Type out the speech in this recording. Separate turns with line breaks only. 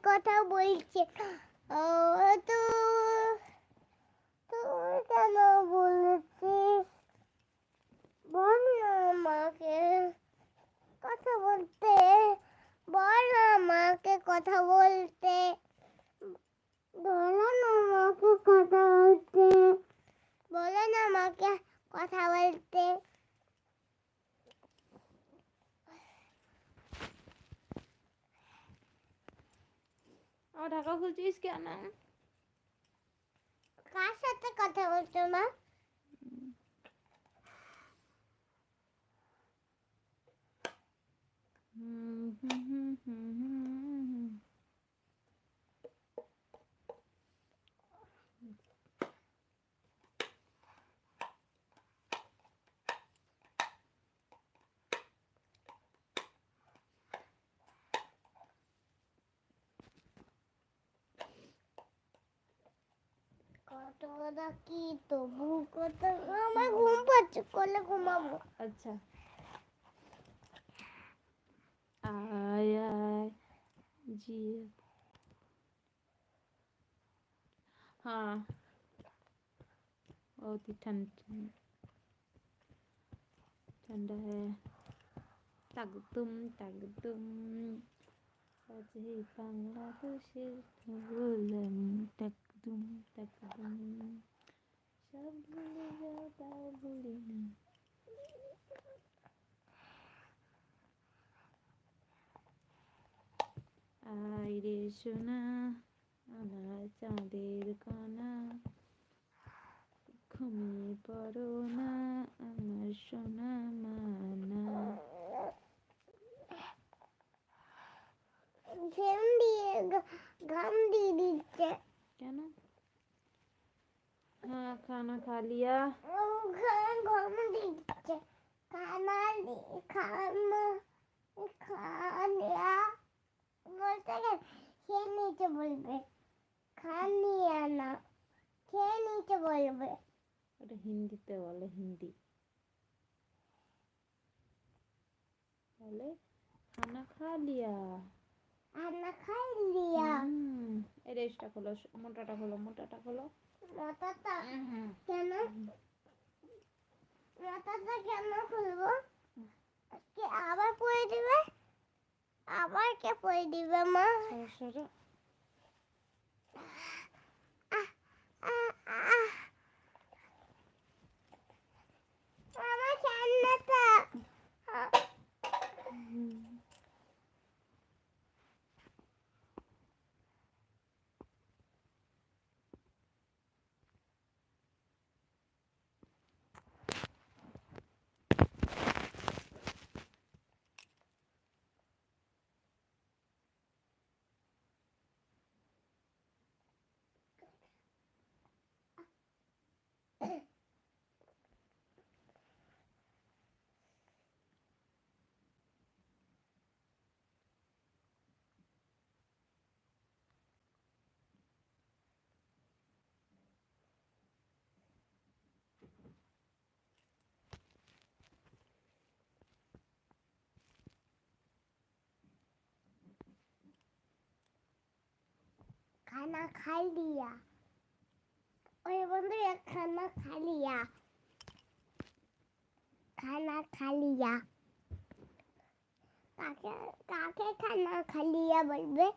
কথা বলছে। ও তো তুই কেন বলেছিস? বল না আমাকে কথা বলতে, বল না আমাকে কথা বলতে, বলো না আমাকে কথা বলতে, বলো না আমাকে কথা বলতে।
আমার ঢাকা খুলছিস কেন?
কার সাথে কথা বলছো মা? কথা কি তবু কথা, আমার ঘুম পাচ্ছে, কোলে ঘুমাবো।
আচ্ছা আয় আয় জি हाँ बहुत ही ठंडा है तागतुम अजय बांग्लादेशेर बोलम ताकदुम सब भूले जाओ ताও ভুলি না আয় রে সোনা আমার চাঁদের কণা ঘুমিয়ে পড়ো না আমার সোনা মানা
घाम দিয়ে দিচ্ছে
কেন? हाँ खाना खा लिया
घाम দিচ্ছে खाना खाना खाना বলতে গেলে খেয়ে নিতে বলবে, খানি আনা খেয়ে নিতে বলবে।
ওটা হিন্দিতে বলে, হিন্দি বলে খানা খা লিয়া
খানা খাই লিয়া।
এই রেসটা খোলো, মোটাটা খোলো মোটাটা খোলো
মাথাটা কেন, মাথাটা কেন খুলবো? কে আবার পড়ে দিবে? আবার কে পড়ে দিবে মা?
সরো
আমার ঠান্ডাটা खाना खा लिया। ओए बंधुरा खाना खा लिया, खाना खा लिया। काके काके खाना खा लिया बोलबे?